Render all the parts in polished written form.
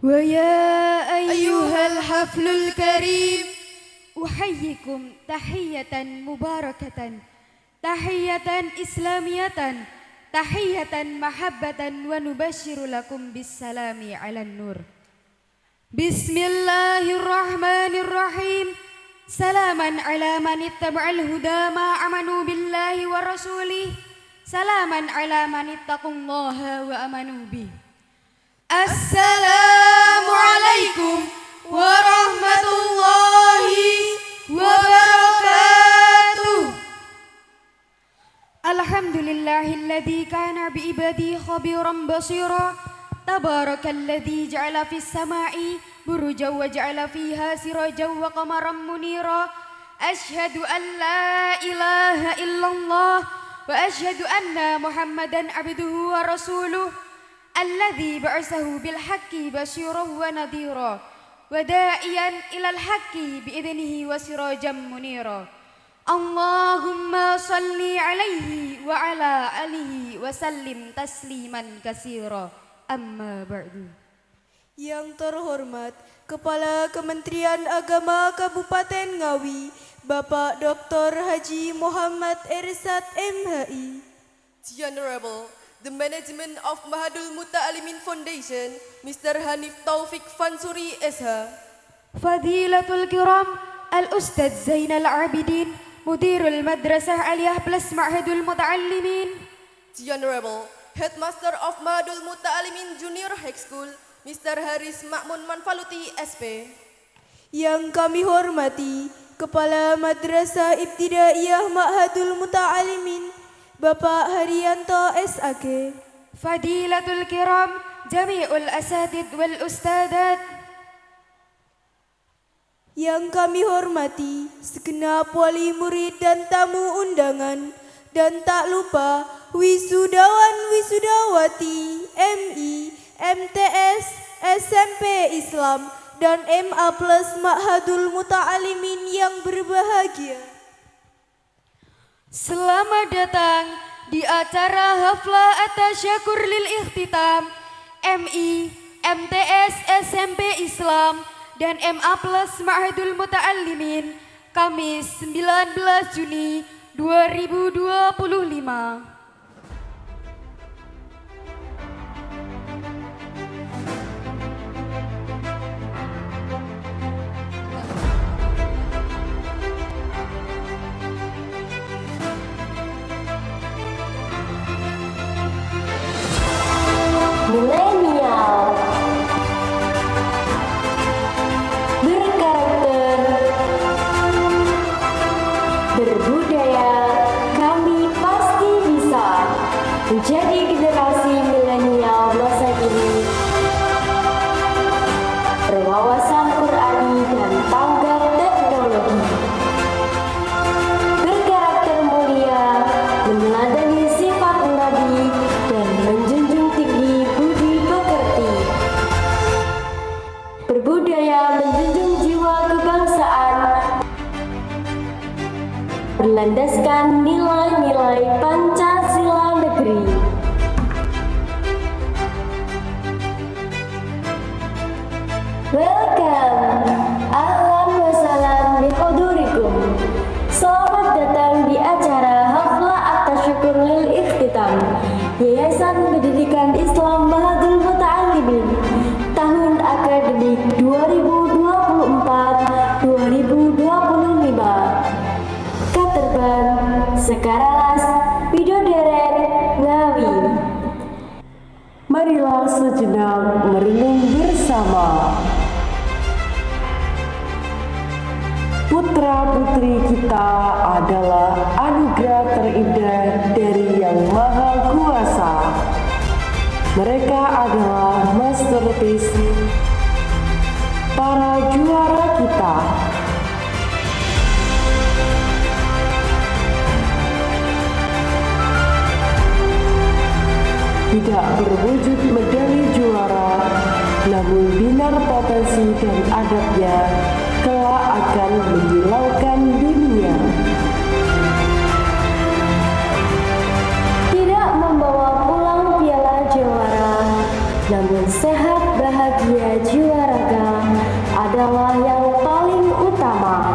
ويا أيها أيها الحفل الكريم أحييكم تحية مباركة، تحية إسلامية، تحية محبة، ونبشر لكم بالسلام على النور. بسم الله الرحمن الرحيم. سلاما على من اتبع الهدى ما آمنوا بالله ورسوله، سلاما على من اتقوا الله وآمنوا به. السلام عليكم ورحمة الله وبركاته. الحمد لله الذي كان بعباده خبيرا بصيرا، تبارك الذي جعل في السماء بروجا وجعل فيها سراجا وقمرا منيرا. أشهد أن لا إله إلا الله وأشهد أن محمدا عبده ورسوله الذي بعثه بالحق بشيرا ونذيرا وداعيا إلى الحق بإذنه وسراجا منيرا. اللهم صل عليه وعلى آله وسلم تسليما كثيرا. Amma ba'du. Yang terhormat Kepala Kementerian Agama Kabupaten Ngawi, Bapak Dr. Haji Muhammad Ersad MHI. The Honorable, the Management of Mahadul Muta'alimin Foundation, Mr. Hanif Taufik Fansuri SH. Fadilatul Kiram Al-Ustadz Zainal Abidin, Mudirul Madrasah Aliyah Plus Ma'hadul Muta'allimin. The Honorable, Headmaster of Mahadul Muta'alimin Junior High School, Mr. Haris Makmun Manfaluti SP. Yang kami hormati Kepala Madrasah Ibtidaiyah Ma'hadul Muta'alimin, Bapak Haryanto SAG. Fadilatul Kiram Jami'ul Asatid wal Ustadat. Yang kami hormati segenap wali murid dan tamu undangan, dan tak lupa wisudawan wisudawati MI, MTS, SMP Islam, dan MA Plus Ma'hadul Muta'alimin yang berbahagia. Selamat datang di acara Haflah At-Tasyakur lil Ikhtitam MI, MTS, SMP Islam, dan MA Plus Ma'hadul Muta'allimin Kamis 19 Juni 2025. Milenial berkarakter, berbudaya, kami pasti bisa menjadi generasi milenial masa kini, berwawasan Qur'ani dan tanggap teknologi, berkarakter mulia, meneladani sifat Nabi, dan menjunjung tinggi budi pekerti, berbudaya, menjunjung jiwa kebangsaan, berlandaskan nilai-nilai Pancasila Negeri. Welcome, ahlan wa salam bihudurikum. Selamat datang di acara Haflah At-Tasyakur lil Ikhtitam Yayasan Pendidikan Islam Mahadul Muta'allimin tahun akademik 2024-2025. Katerban Sekaralas Widodaren Ngawi. Marilah sejenak merenung bersama. Putra-putri kita adalah anugerah terindah dari Yang Maha Kuasa. Mereka adalah masterpiece, para juara kita. Tidak berwujud medali juara, namun binar potensi dan adabnya kelak akan menyilaukan dunia. Tidak membawa pulang piala juara, namun sehat berbahagia jiwa raga adalah yang paling utama.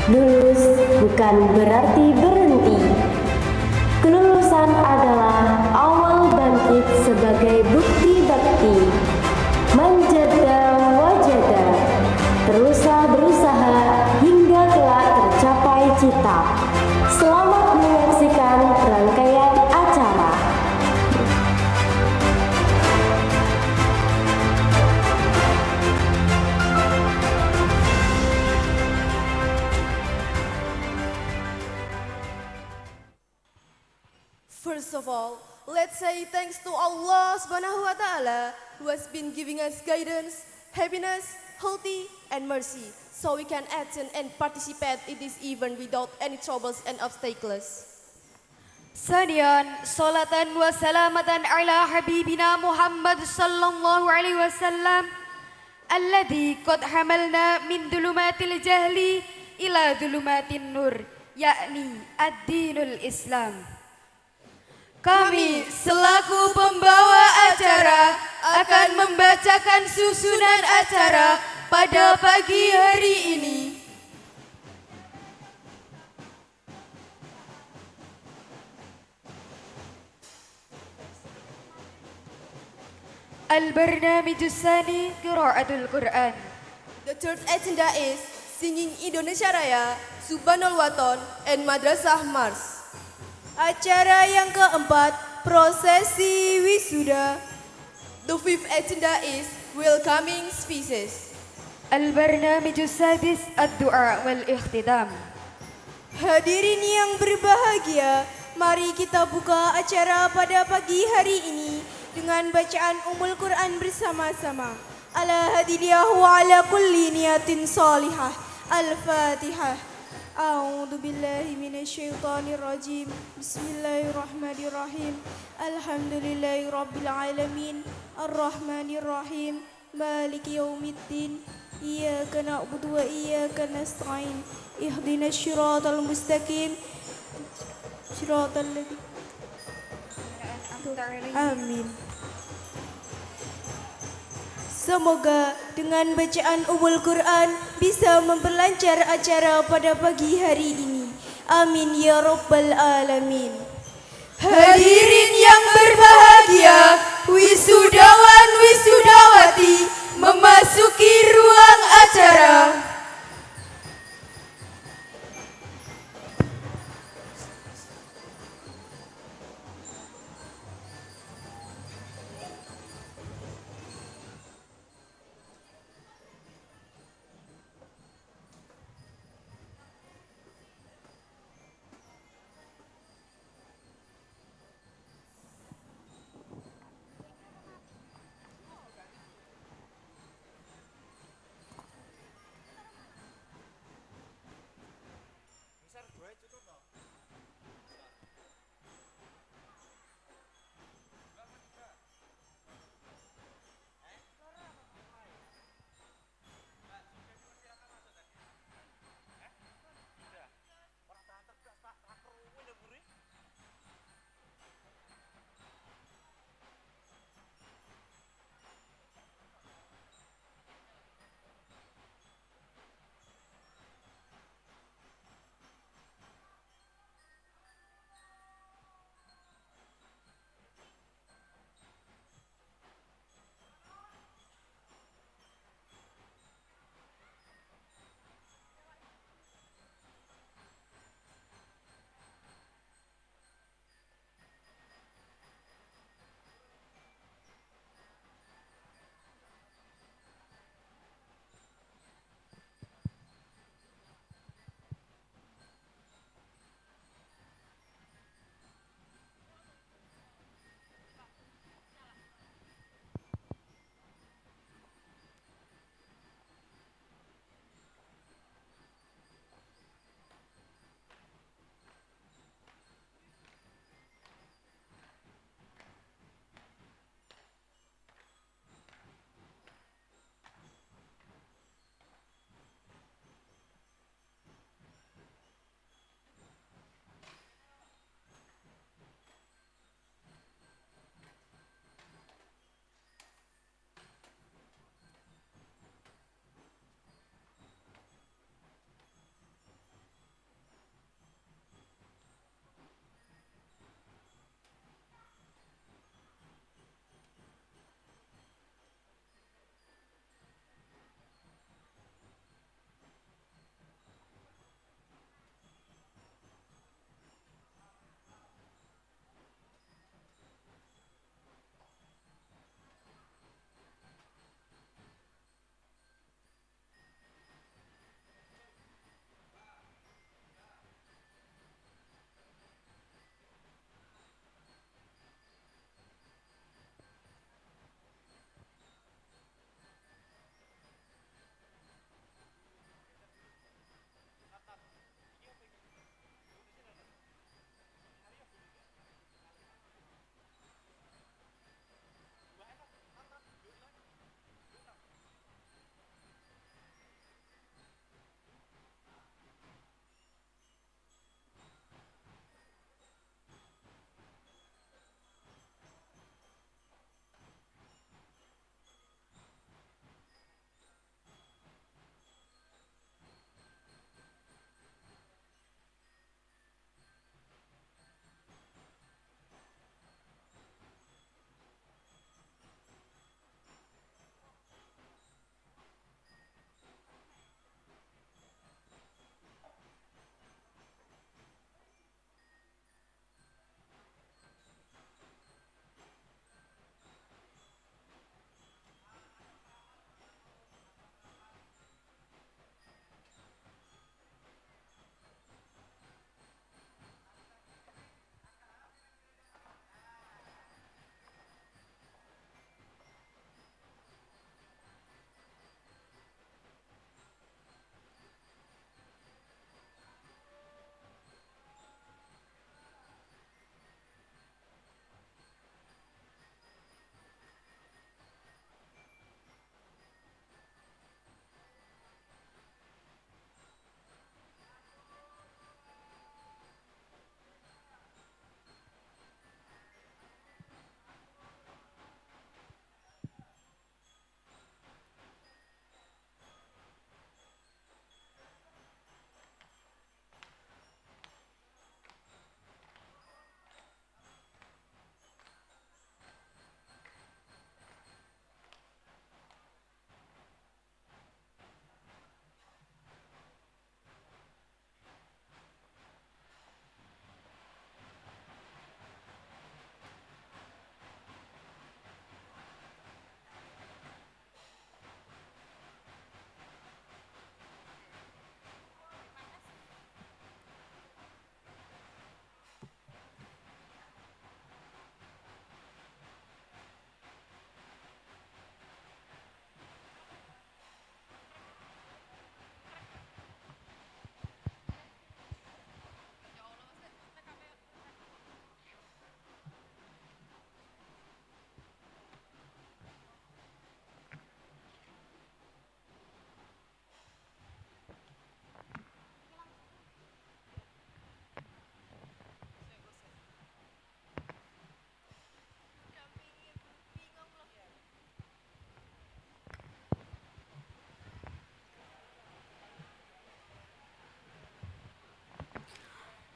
Lulus bukan berarti berhenti. Kelulusan adalah awal bangkit sebagai bukti bakti. Manjada wajada, teruslah berusaha hingga kelak tercapai cita. Selamat menyaksikan rangkaian acara. First of all, let's say thanks to Allah Subhanahu wa Ta'ala who has been giving us guidance, happiness, healthy, and mercy, so we can attend and participate in this event without any troubles and obstacles. Sanian, salatan wa salamatan ala habibina Muhammad sallallahu alaihi wasallam alladhi qad hamalna min dhulumatil jahli ila dhulumatin nur, yakni ad-dinul Islam. Kami selaku pembawa acara akan membacakan susunan acara pada pagi hari ini. Al-Barnamijus Tsani Qiraatul Quran. The third agenda is singing Indonesia Raya, Subhanal Waton, and Madrasah Mars. Acara yang keempat, prosesi wisuda. The fifth agenda is welcoming speeches. Al-Barnamijus Sadis Ad-Du'a wal-Ikhtidam. Hadirin yang berbahagia, mari kita buka acara pada pagi hari ini dengan bacaan Ummul Quran bersama-sama. Ala hadiliyah wa ala kulli niyatin salihah. Al-Fatihah. A'udzu billahi minasyaitonir rajim. Bismillahirrahmanirrahim. Alhamdulillahirabbil alamin. Arrahmanir rahim. Maliki yaumiddin. Iyyaka na'budu wa iyyaka nasta'in. Ihdinas siratal mustaqim. Siratal ladzina Amin. Semoga dengan bacaan Ummul Quran bisa memperlancar acara pada pagi hari ini. Amin ya rabbal alamin. Hadirin yang berbahagia, wisudawan wisudawati memasuki ruang acara.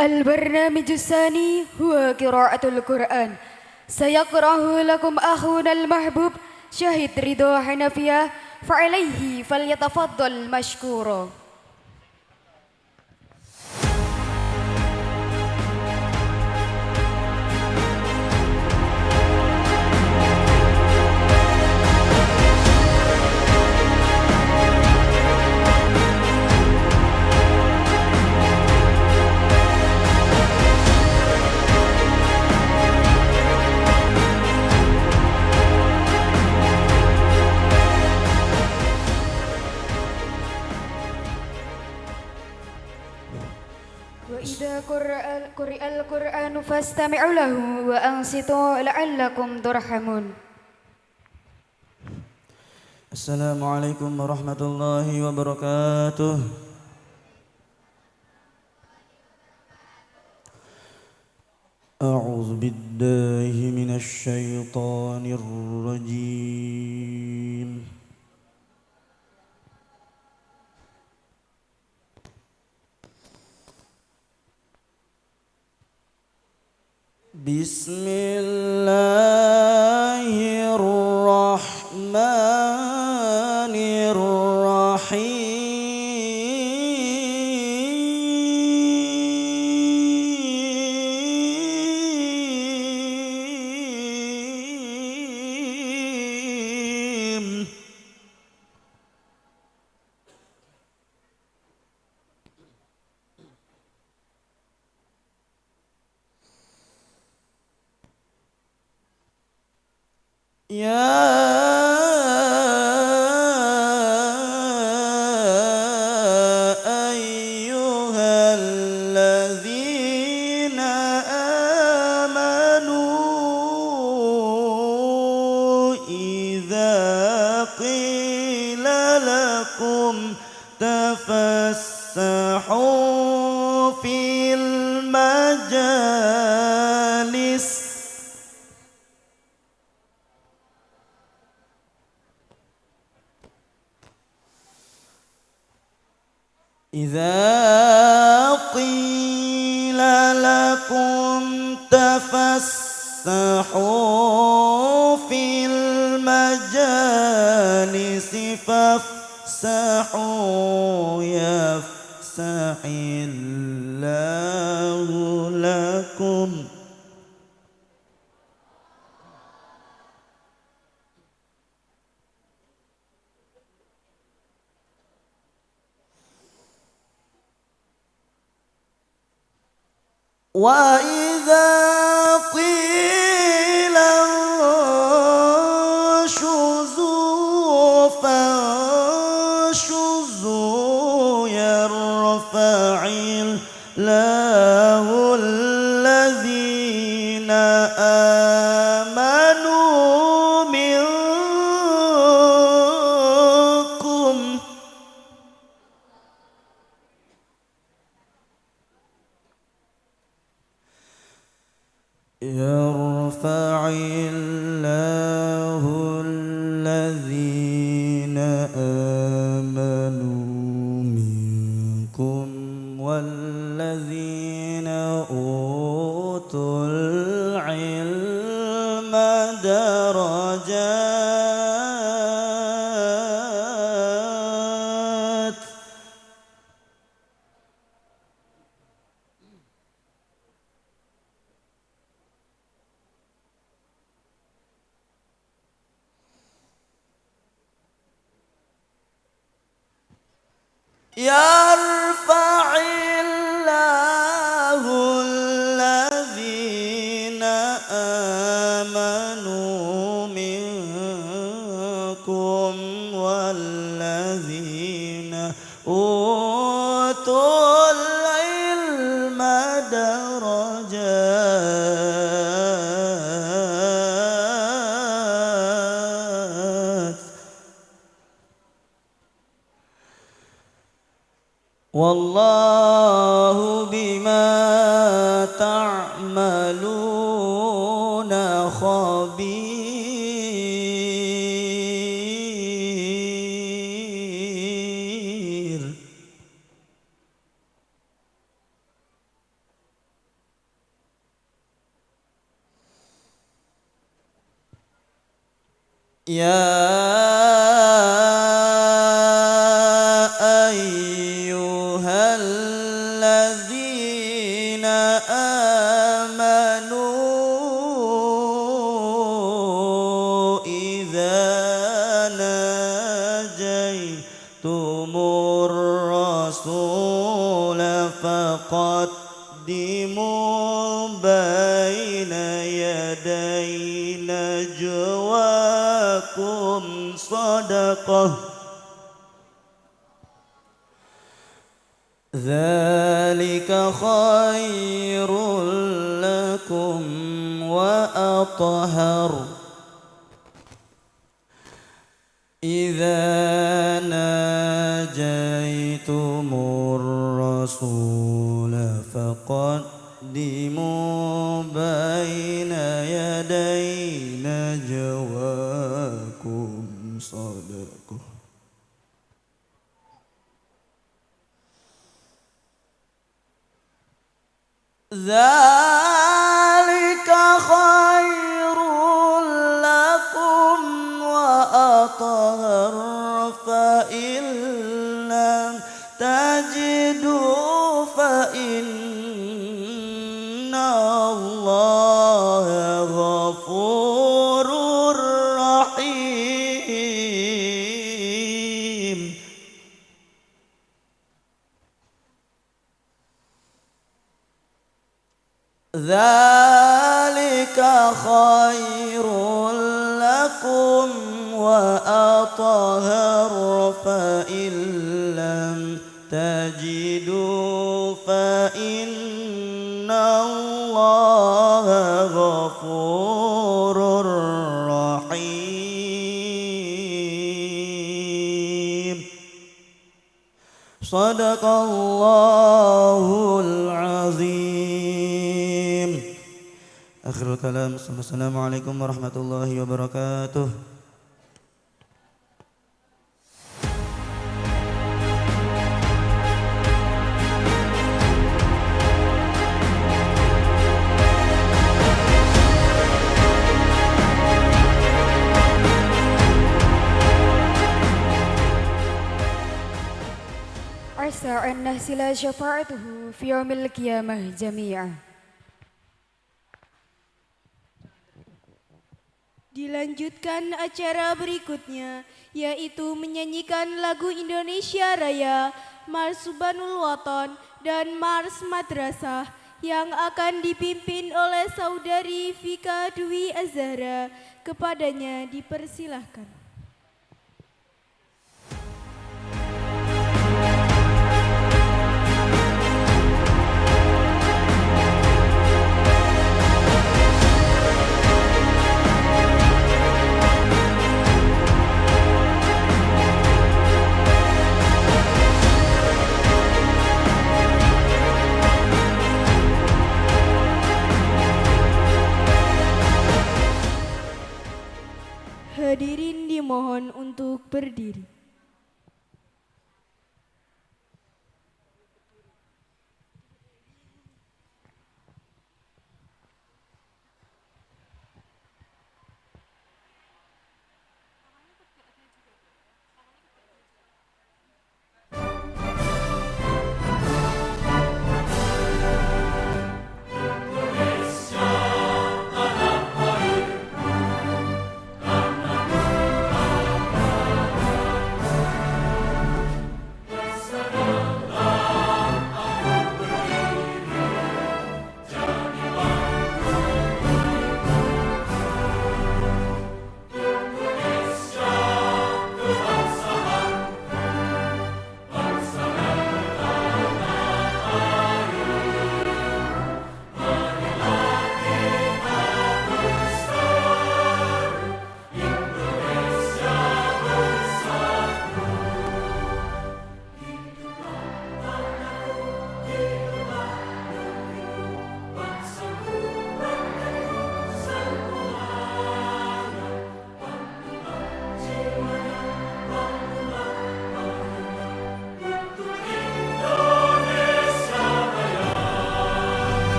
البرنامج الثاني هو قراءة القرآن. سيقرأه لكم أخونا المحبوب شهيد رضا حنفية، فعليه فليتفضل مشكورا. وإذا قرئ القرآن فاستمعوا له وأنصتوا لعلكم ترحمون. السلام عليكم ورحمة الله وبركاته. أعوذ بالله من الشيطان الرجيم. بسم الله الرحمن الرحيم. أيها الذين آمنوا إذا قيل لكم تفسحوا في المجالس إذا قيل لكم تفسحوا في المجالس فافسحوا يفسح الله لكم. وإذا قيل انشزوا فانشزوا يرفع الله الذين آمنوا منكم يرفع الله الذين آمنوا منكم والذين أوتوا العلم درجات. يرفع الله الذين آمنوا منكم والذين أوتوا العلم درجات. والله بما تعملون خبير. يا أيها الذين آمنوا إذا ناجيتم الرسول فقدموا بين يدي نجواكم صدقة ذلك خير لكم وأطهر إذا ناجيتم الرسول فقدموا بين يدي نجواكم صدقة ذلك خير لكم وأطهر فإن لم تجدوا فإن الله غفور رحيم ذلك خير لكم وأطهر فإن لم تجدوا فإن الله غفور رحيم صدق الله العظيم آخر الكلام السلام عليكم ورحمة الله وبركاته. عسى أن نحصل شفاعته في يوم القيامة جميعا. Dilanjutkan acara berikutnya, yaitu menyanyikan lagu Indonesia Raya, Mars Subhanul Waton, dan Mars Madrasah yang akan dipimpin oleh Saudari Vika Dwi Azhara. Kepadanya dipersilahkan. Hadirin dimohon untuk berdiri.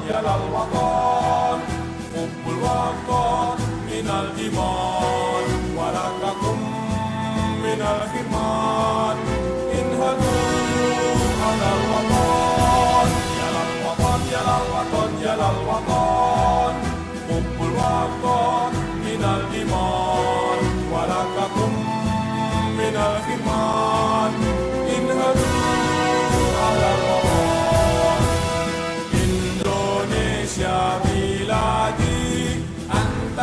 يا للوطن حب الوطن من الإيمان ولا تكن من الحرمان انهضوا على الوطن يا للوطن يا للوطن يا للوطن حب الوطن من الإيمان ولا تكن من الحرمان انهضوا على الوطن Indonesia بلادي أنت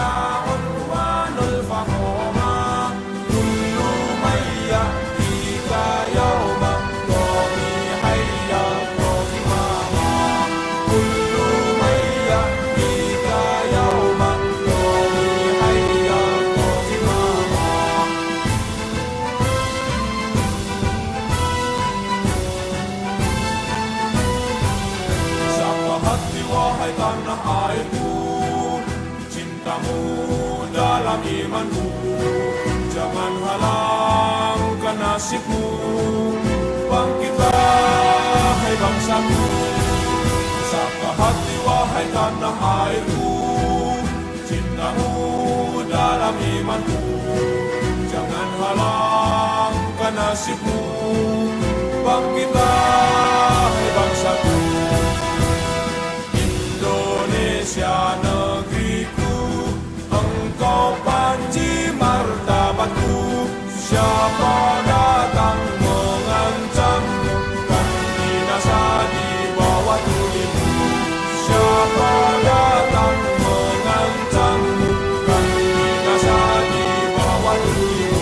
عنوان الفخامة كل من يأتيك يوما قومي حيا قومها كل من يأتيك يوما قومي حيا قومها Siapa hati wahai tanah airku Cintamu dalam imanku Jangan halangkan nasibmu Bangkitlah hai bangsaku Siapa hati wahai tanah airku Cintamu dalam imanku Jangan halangkan nasibmu Bangkitlah hai bangsaku Indonesia negeriku Engkau panji martabatku Siapa datang mengancammu Kan binasa di bawah tulimu Siapa datang mengancammu Kan binasa di bawah tulimu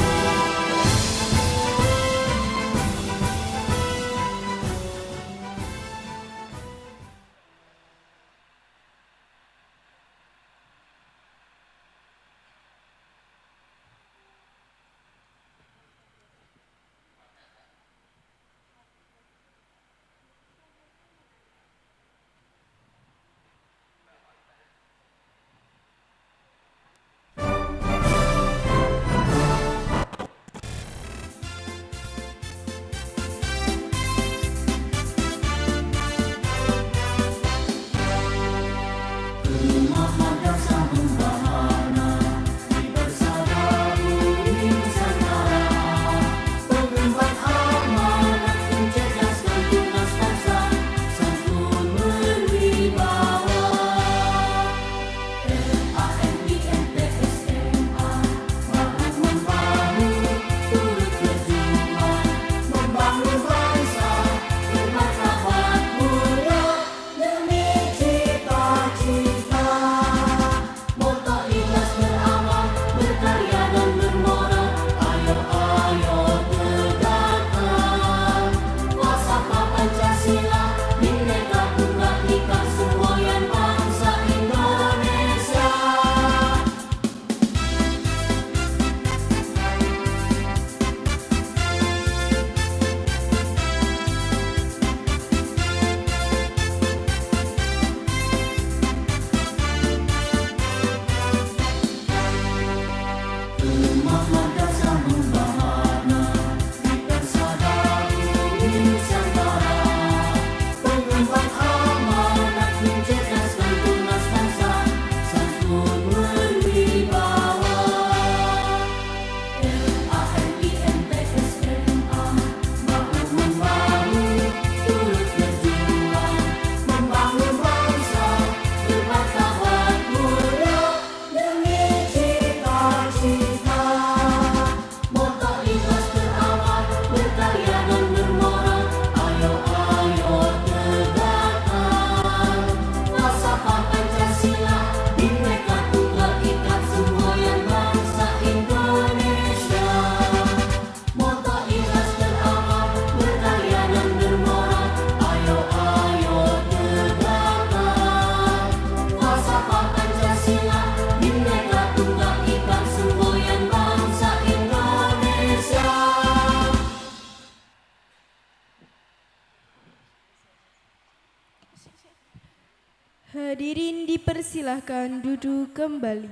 Hadirin dipersilahkan duduk kembali.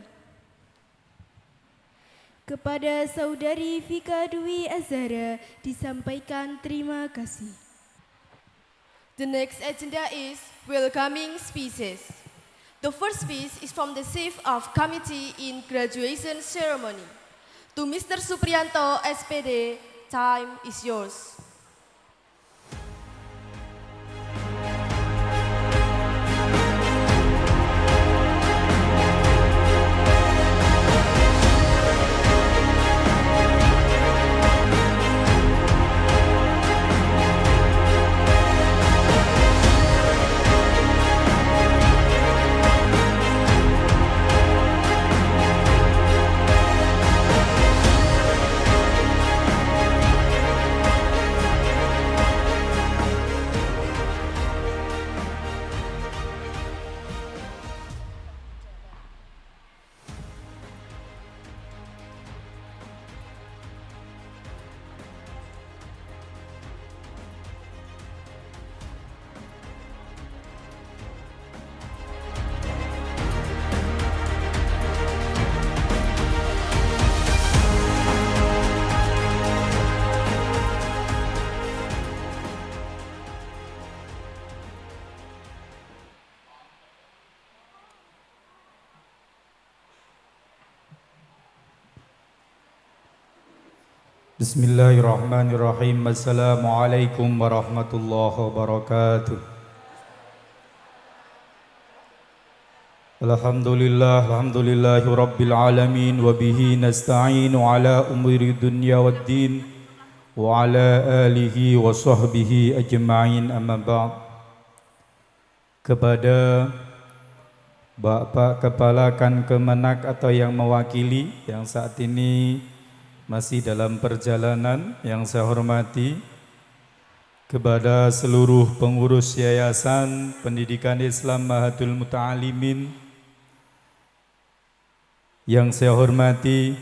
Kepada Saudari Vika Dwi Azhara disampaikan terima kasih. The next agenda is welcoming speeches. The first speech is from the Chief of Committee in Graduation Ceremony. To Mr. Supriyanto, SPD, time is yours. Bismillahirrahmanirrahim. Assalamualaikum warahmatullahi wabarakatuh. Alhamdulillahi rabbil alamin wa bihi nasta'inu ala umuri dunya waddin wa ala alihi wa sahbihi ajma'in, amma ba'd. Kepada Bapak Kepala Kan Kemenak atau yang mewakili yang saat ini masih dalam perjalanan, yang saya hormati, kepada seluruh pengurus Yayasan Pendidikan Islam Mahadul Muta'alimin yang saya hormati,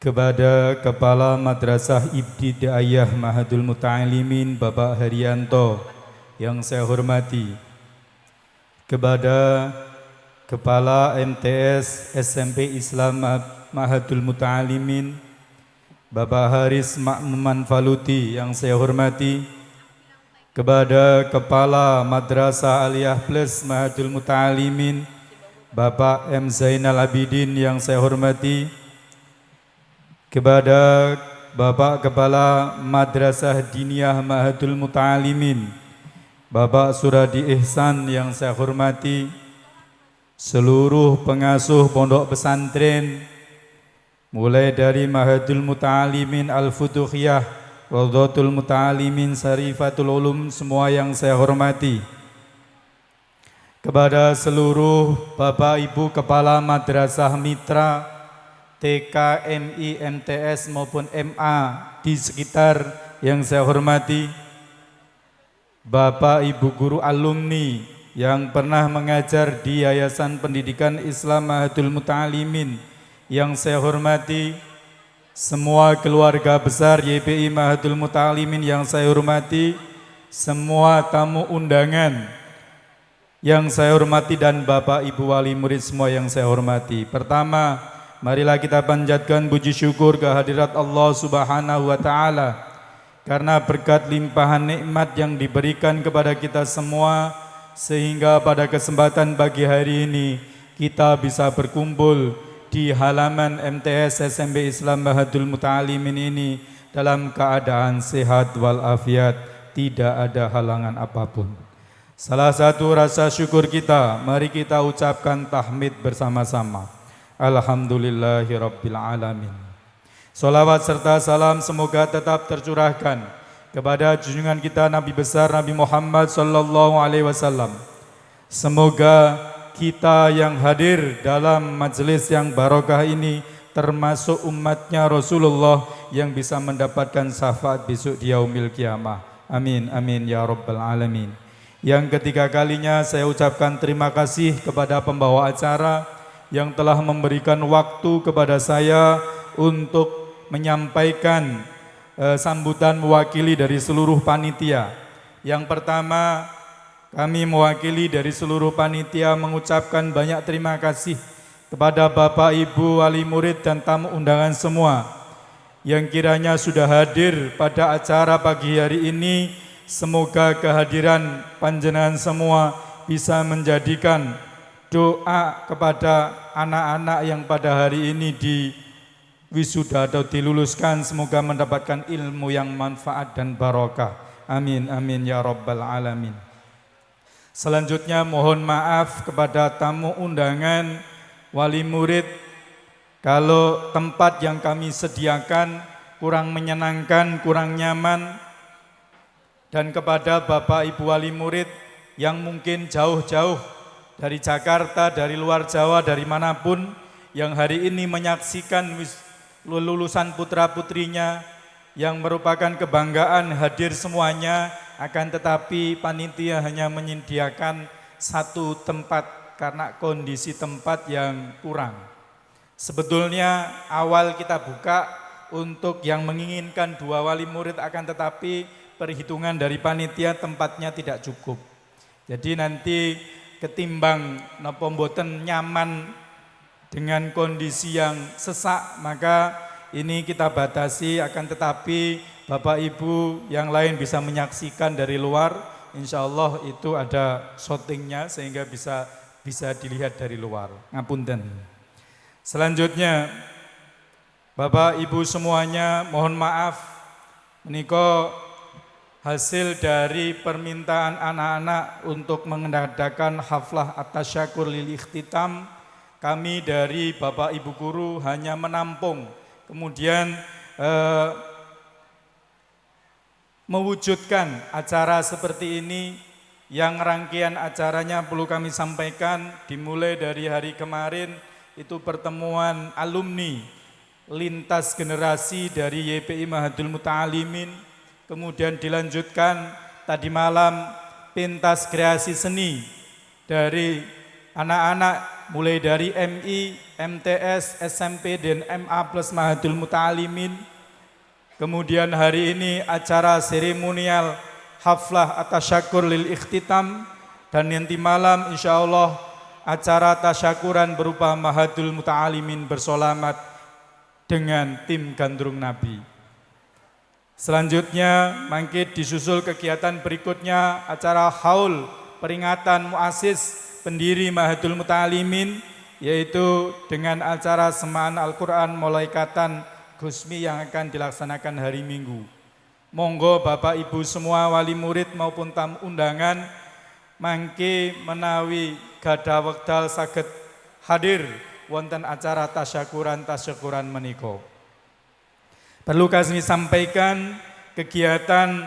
kepada Kepala Madrasah Ibtidaiyah Mahadul Muta'alimin Bapak Haryanto yang saya hormati, kepada Kepala MTS SMP Islam Mahadul Muta'alimin Bapak Haris Ma'muman Faluti yang saya hormati, kepada Kepala Madrasah Aliyah Plus Mahadul Muta'alimin Bapak M. Zainal Abidin yang saya hormati, kepada Bapak Kepala Madrasah Diniyah Mahadul Muta'alimin Bapak Suradi Ihsan yang saya hormati, seluruh pengasuh pondok pesantren mulai dari Mahadul Muta'alimin Al-Futuhiyah, Rawdatul Muta'alimin Syarifatul Ulum, semua yang saya hormati, kepada seluruh Bapak Ibu Kepala Madrasah Mitra TK, MI, MTS maupun MA di sekitar yang saya hormati, Bapak Ibu Guru Alumni yang pernah mengajar di Yayasan Pendidikan Islam Mahadul Muta'alimin yang saya hormati, semua keluarga besar YPI Mahadul Muta'alimin yang saya hormati, semua tamu undangan yang saya hormati, dan Bapak Ibu Wali Murid semua yang saya hormati. Pertama, marilah kita panjatkan puji syukur kehadirat Allah Subhanahu wa Ta'ala karena berkat limpahan nikmat yang diberikan kepada kita semua, sehingga pada kesempatan pagi hari ini kita bisa berkumpul di halaman MTS SMP Islam Mahadul Muta'alimin ini dalam keadaan sehat walafiat, tidak ada halangan apapun. Salah satu rasa syukur kita, mari kita ucapkan tahmid bersama-sama. Alhamdulillahirabbil alamin. Salawat serta salam semoga tetap tercurahkan kepada junjungan kita Nabi besar Nabi Muhammad sallallahu alaihi wasallam. Semoga kita yang hadir dalam majelis yang barokah ini termasuk umatnya Rasulullah yang bisa mendapatkan syafaat besok di yaumil kiamah. Amin, amin ya rabbal alamin. Yang ketiga kalinya saya ucapkan terima kasih kepada pembawa acara yang telah memberikan waktu kepada saya untuk menyampaikan sambutan mewakili dari seluruh panitia. Yang pertama, kami mewakili dari seluruh panitia mengucapkan banyak terima kasih kepada Bapak Ibu Wali Murid dan tamu undangan semua yang kiranya sudah hadir pada acara pagi hari ini semoga kehadiran panjenengan semua bisa menjadikan doa kepada anak-anak yang pada hari ini di wisuda atau diluluskan, semoga mendapatkan ilmu yang manfaat dan barokah. Amin, amin ya rabbal alamin. Selanjutnya mohon maaf kepada tamu undangan, wali murid, kalau tempat yang kami sediakan kurang menyenangkan, kurang nyaman, dan kepada Bapak Ibu wali murid yang mungkin jauh-jauh dari Jakarta, dari luar Jawa, dari manapun yang hari ini menyaksikan lulusan putra-putrinya yang merupakan kebanggaan hadir semuanya, akan tetapi panitia hanya menyediakan satu tempat karena kondisi tempat yang kurang. Sebetulnya awal kita buka untuk yang menginginkan 2 wali murid, akan tetapi perhitungan dari panitia tempatnya tidak cukup. Jadi nanti ketimbang napa mboten nyaman dengan kondisi yang sesak, maka ini kita batasi, akan tetapi Bapak Ibu yang lain bisa menyaksikan dari luar. Insya Allah itu ada shootingnya sehingga bisa dilihat dari luar. Ngapunten. Selanjutnya Bapak Ibu semuanya mohon maaf, menika hasil dari permintaan anak-anak untuk mengadakan haflah at-tasyakur lil ikhtitam. Kami dari Bapak Ibu guru hanya menampung, kemudian mewujudkan acara seperti ini. Yang rangkaian acaranya perlu kami sampaikan, dimulai dari hari kemarin itu pertemuan alumni lintas generasi dari YPI Mahadul Muta'alimin. Kemudian dilanjutkan tadi malam pentas kreasi seni dari anak-anak mulai dari MI, MTS, SMP dan MA plus Mahadul Muta'alimin. Kemudian hari ini acara seremonial haflah at-tasyakur lil ikhtitam, dan nanti malam insya Allah acara tasyakuran berupa Mahadul Muta'alimin bersolamat dengan tim Gandrung Nabi. Selanjutnya mangke disusul kegiatan berikutnya acara haul peringatan muassis pendiri Mahadul Muta'alimin, yaitu dengan acara semaan Al-Quran Mulaikatan Gusmi yang akan dilaksanakan hari Minggu. Monggo Bapak Ibu semua wali murid maupun tamu undangan mangke menawi gadah wekdal saged hadir wonten acara tasyakuran menika. Perlu kami sampaikan kegiatan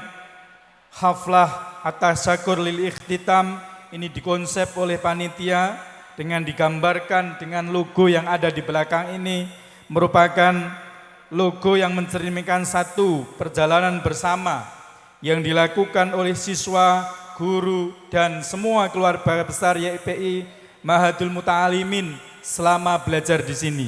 haflah at-tasyakur lil ikhtitam ini dikonsep oleh panitia dengan digambarkan dengan logo yang ada di belakang ini, merupakan logo yang mencerminkan satu perjalanan bersama yang dilakukan oleh siswa, guru dan semua keluarga besar YPI Mahadul Muta'alimin selama belajar di sini.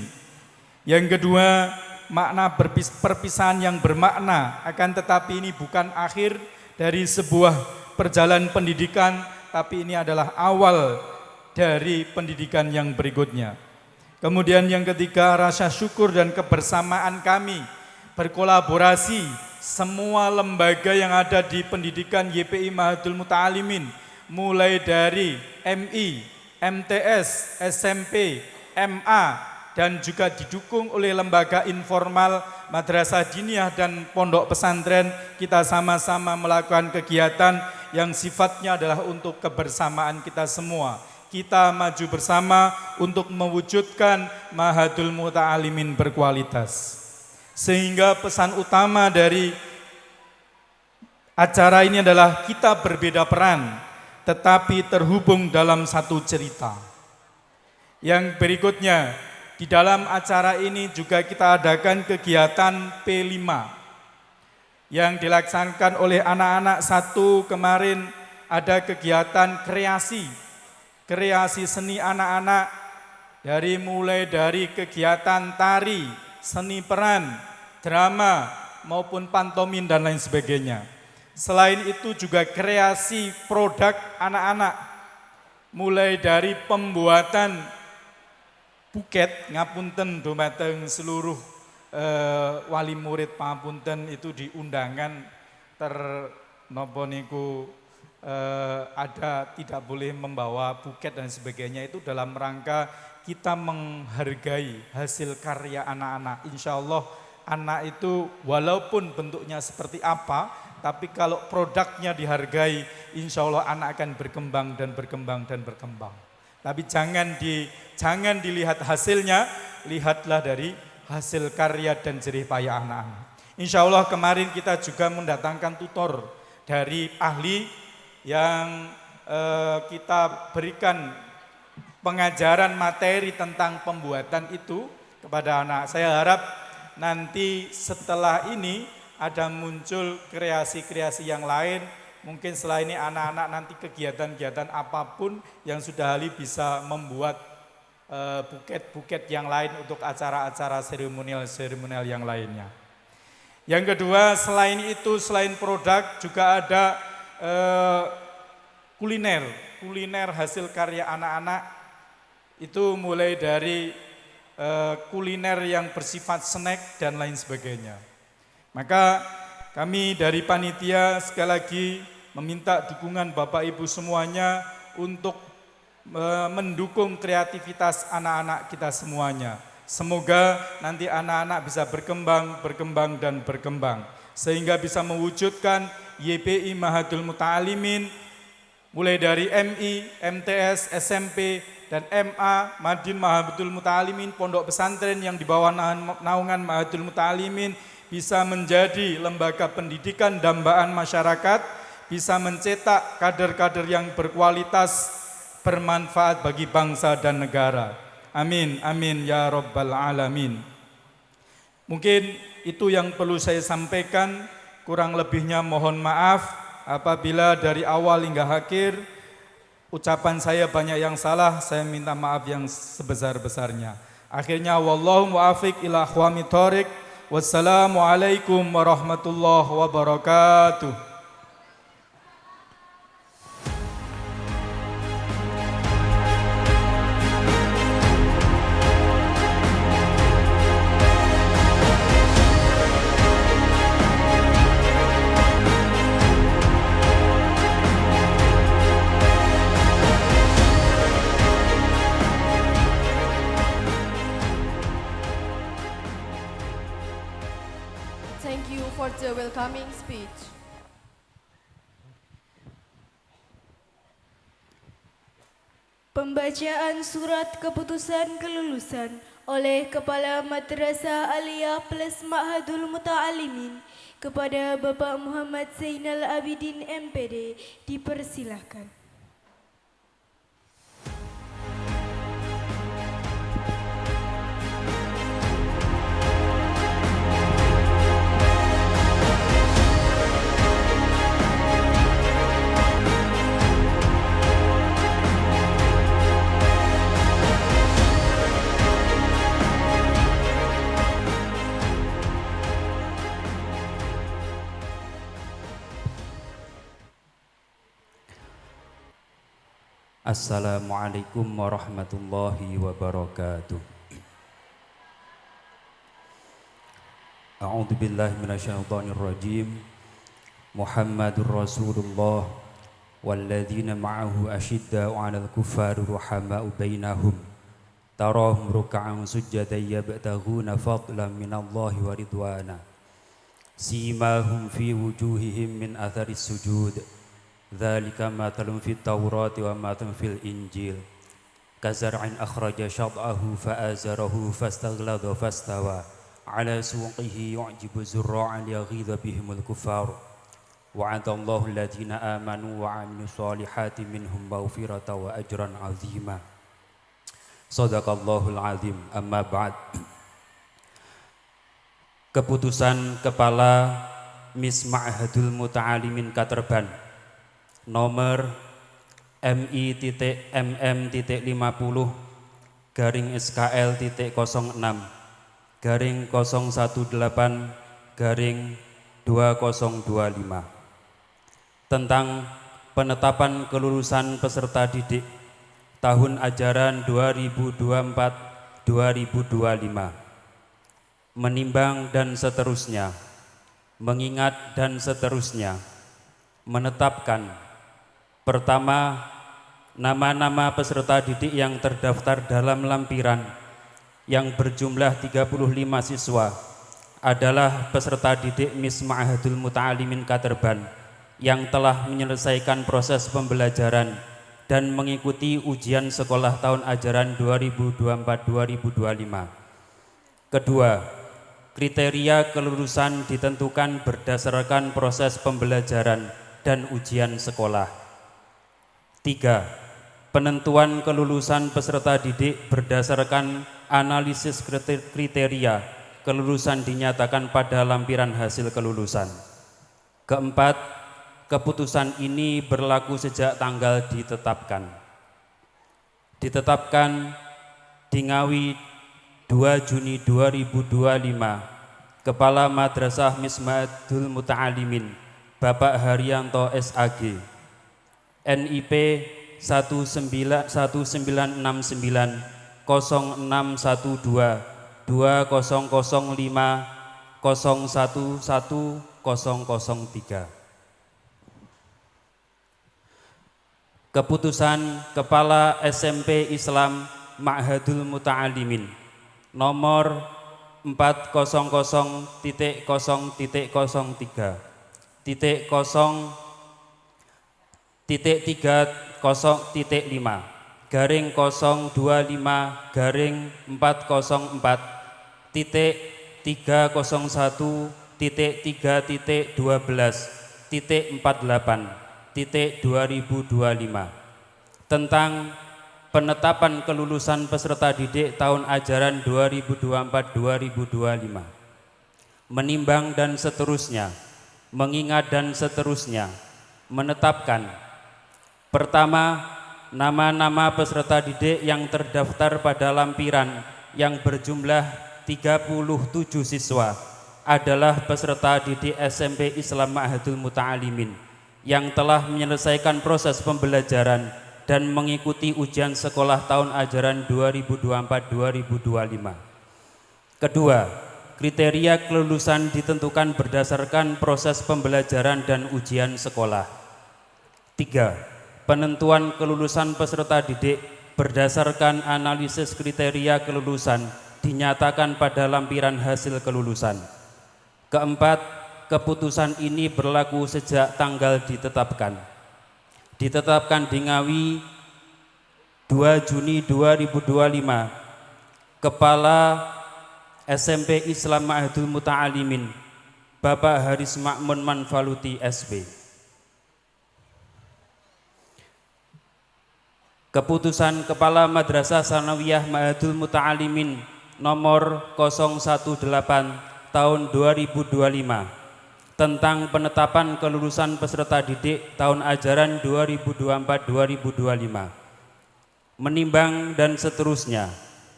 Yang kedua, makna perpisahan yang bermakna, akan tetapi ini bukan akhir dari sebuah perjalanan pendidikan, tapi ini adalah awal dari pendidikan yang berikutnya. Kemudian yang ketiga, rasa syukur dan kebersamaan kami berkolaborasi semua lembaga yang ada di pendidikan YPI Mahadul Muta'alimin, mulai dari MI, MTS, SMP, MA, dan juga didukung oleh lembaga informal, madrasah diniyah dan pondok pesantren. Kita sama-sama melakukan kegiatan yang sifatnya adalah untuk kebersamaan kita semua. Kita maju bersama untuk mewujudkan Mahadul Muta'alimin berkualitas. Sehingga pesan utama dari acara ini adalah kita berbeda peran, tetapi terhubung dalam satu cerita. Yang berikutnya, di dalam acara ini juga kita adakan kegiatan P5 yang dilaksanakan oleh anak-anak satu. Kemarin ada kegiatan kreasi seni anak-anak, mulai dari kegiatan tari, seni peran, drama maupun pantomim dan lain sebagainya. Selain itu juga kreasi produk anak-anak, mulai dari pembuatan buket, ngapunten dumateng seluruh wali murid pangapunten itu di undangan nopo niku ada tidak boleh membawa buket dan sebagainya, itu dalam rangka kita menghargai hasil karya anak-anak. Insya Allah anak itu walaupun bentuknya seperti apa, tapi kalau produknya dihargai, insya Allah anak akan berkembang dan berkembang dan berkembang. Tapi jangan dilihat hasilnya, lihatlah dari hasil karya dan jerih payah anak-anak. Insya Allah kemarin kita juga mendatangkan tutor dari ahli yang kita berikan pengajaran materi tentang pembuatan itu kepada anak. Saya harap nanti setelah ini ada muncul kreasi-kreasi yang lain. Mungkin setelah ini anak-anak nanti kegiatan-kegiatan apapun yang sudah ahli bisa membuat buket-buket yang lain untuk acara-acara seremonial yang lainnya. Yang kedua, selain itu, selain produk juga ada kuliner hasil karya anak-anak. Itu mulai dari kuliner yang bersifat snack dan lain sebagainya. Maka kami dari panitia sekali lagi meminta dukungan Bapak Ibu semuanya untuk mendukung kreativitas anak-anak kita semuanya. Semoga nanti anak-anak bisa berkembang dan berkembang sehingga bisa mewujudkan YPI Mahadul Muta'alimin mulai dari MI, MTS, SMP dan MA Madin Mahadul Muta'alimin, pondok pesantren yang di bawah naungan Mahadul Muta'alimin bisa menjadi lembaga pendidikan dambaan masyarakat, bisa mencetak kader-kader yang berkualitas, bermanfaat bagi bangsa dan negara. Amin, amin ya rabbal alamin. Mungkin itu yang perlu saya sampaikan, kurang lebihnya mohon maaf apabila dari awal hingga akhir ucapan saya banyak yang salah, saya minta maaf yang sebesar-besarnya. Akhirnya wallahu muwaffiq ila aqwamit thoriq. Wassalamualaikum warahmatullahi wabarakatuh. Thank you for the welcoming speech. Pembacaan surat keputusan kelulusan oleh Kepala Madrasah Aliyah Plus Ma'hadul Muta'alimin kepada Bapak Muhammad Zainal Abidin MPD dipersilahkan. Assalamualaikum warahmatullahi wabarakatuh. A'udzu billahi minasyaitonir rajim. Muhammadur Rasulullah walladzina ma'ahu asyidda'u 'alal kuffari ruhama'u bainahum. Tarahum ruk'an sujjadan yabtaghuna fadlan minallahi wa ridwana. Simahum fi wujuhihim min atharis sujud. Dzalika mathalun fit Taurati wa mathalun fil Injil. Kazar'in akhraja syad'ahu fa'azarahu fastaghladha fastawa ala suqihi yu'jibu zurra'a liyaghidha bihimul kuffar. Wa'adallahu alladhina amanu wa 'amilus solihati minhum maghfiratan wa ajran 'azima. Shadaqallahul 'azim. Amma ba'd. Keputusan Kepala Mis Ma'hadul Muta'alimin Katerban nomor MI-MM-50-SKL-01-018-2025 tentang penetapan kelulusan peserta didik tahun ajaran 2024-2025, menimbang dan seterusnya, mengingat dan seterusnya, menetapkan pertama, nama-nama peserta didik yang terdaftar dalam lampiran yang berjumlah 35 siswa adalah peserta didik Miss Ma'hadul Muta'alimin Katerban yang telah menyelesaikan proses pembelajaran dan mengikuti ujian sekolah tahun ajaran 2024-2025. Kedua, kriteria kelulusan ditentukan berdasarkan proses pembelajaran dan ujian sekolah. 3. Penentuan kelulusan peserta didik berdasarkan analisis kriteria kelulusan dinyatakan pada lampiran hasil kelulusan. Keempat, keputusan ini berlaku sejak tanggal ditetapkan. Ditetapkan di Ngawi 2 Juni 2025, Kepala Madrasah Miss Ma'hadul Muta'alimin Bapak Haryanto SAG, NIP 1969 0612 2005 011003. Keputusan Kepala SMP Islam Ma'hadul Muta'alimin nomor 400.4.0.404.3.3.12.48.2025 tentang penetapan kelulusan peserta didik tahun ajaran 2024-2025, menimbang dan seterusnya, mengingat dan seterusnya, menetapkan pertama, nama-nama peserta didik yang terdaftar pada lampiran yang berjumlah 37 siswa adalah peserta didik SMP Islam Ma'hadul Muta'alimin yang telah menyelesaikan proses pembelajaran dan mengikuti ujian sekolah tahun ajaran 2024-2025. Kedua, kriteria kelulusan ditentukan berdasarkan proses pembelajaran dan ujian sekolah. 3. Penentuan kelulusan peserta didik berdasarkan analisis kriteria kelulusan dinyatakan pada lampiran hasil kelulusan. Keempat, keputusan ini berlaku sejak tanggal ditetapkan. Ditetapkan di Ngawi 2 Juni 2025, Kepala SMP Islam Ma'hadul Muta'alimin Bapak Haris Ma'mun Manfaluti SP. Keputusan Kepala Madrasah Sanawiyah Ma'hadul Muta'alimin nomor 018 tahun 2025 tentang penetapan kelulusan peserta didik tahun ajaran 2024-2025, menimbang dan seterusnya,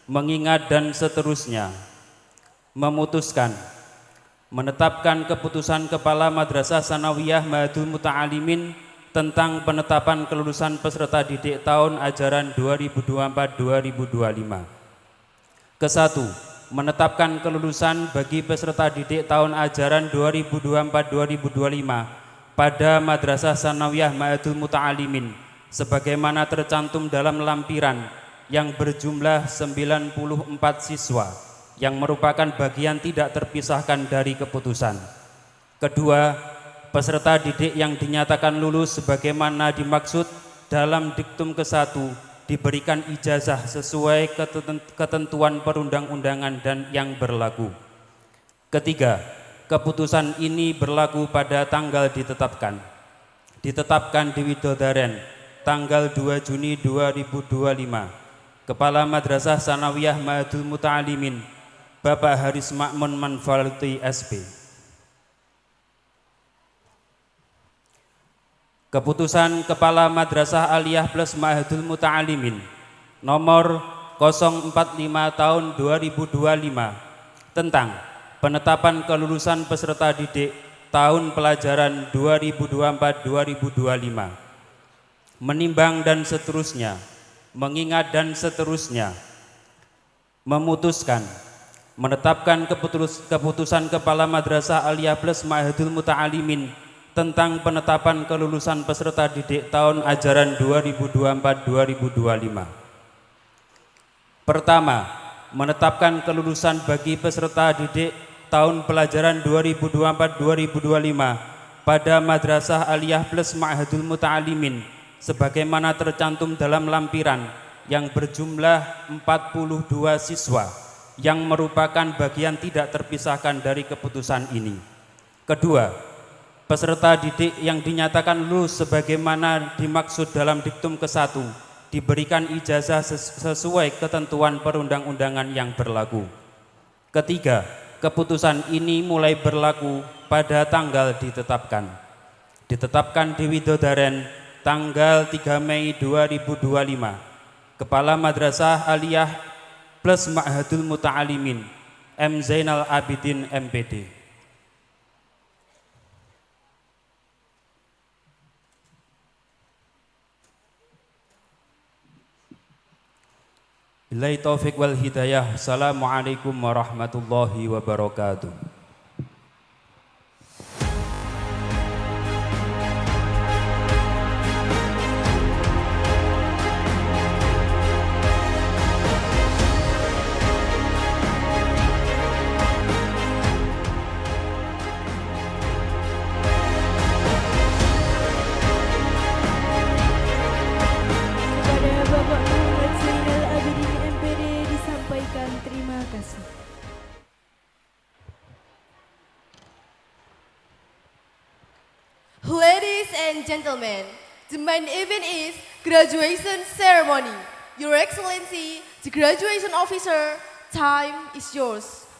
mengingat dan seterusnya, memutuskan, menetapkan keputusan Kepala Madrasah Sanawiyah Ma'hadul Muta'alimin tentang penetapan kelulusan peserta didik tahun ajaran 2024-2025. Kesatu, menetapkan kelulusan bagi peserta didik tahun ajaran 2024-2025 pada Madrasah Sanawiyah Ma'hadul Muta'alimin sebagaimana tercantum dalam lampiran yang berjumlah 94 siswa yang merupakan bagian tidak terpisahkan dari keputusan. Kedua, peserta didik yang dinyatakan lulus sebagaimana dimaksud dalam diktum ke-1 diberikan ijazah sesuai ketentuan perundang-undangan dan yang berlaku. Ketiga, keputusan ini berlaku pada tanggal ditetapkan. Ditetapkan di Widodaren tanggal 2 Juni 2025. Kepala Madrasah Sanawiyah Ma'hadul Muta'alimin Bapak Haris Ma'mun Manfaluti SP. Keputusan Kepala Madrasah Aliyah Plus Ma'hadul Muta'alimin nomor 045 tahun 2025 tentang penetapan kelulusan peserta didik tahun pelajaran 2024-2025, menimbang dan seterusnya, mengingat dan seterusnya, memutuskan, menetapkan keputusan Kepala Madrasah Aliyah Plus Ma'hadul Muta'alimin tentang penetapan kelulusan peserta didik tahun ajaran 2024-2025. Pertama, menetapkan kelulusan bagi peserta didik tahun pelajaran 2024-2025 pada Madrasah Aliyah plus Ma'hadul Muta'alimin sebagaimana tercantum dalam lampiran yang berjumlah 42 siswa yang merupakan bagian tidak terpisahkan dari keputusan ini. Kedua, peserta didik yang dinyatakan lulus sebagaimana dimaksud dalam diktum ke-1 diberikan ijazah sesuai ketentuan perundang-undangan yang berlaku. Ketiga, keputusan ini mulai berlaku pada tanggal ditetapkan. Ditetapkan di Widodaren tanggal 3 Mei 2025. Kepala Madrasah Aliyah plus Ma'hadul Muta'alimin M. Zainal Abidin MPD. Billahi taufiq wal hidayah. Assalamualaikum warahmatullahi wabarakatuh. Kepada Bapak Muhammad Zainal Abidin MPD disampaikan terima kasih. Ladies and gentlemen, the main event is graduation ceremony. Your Excellency, the graduation officer, time is yours.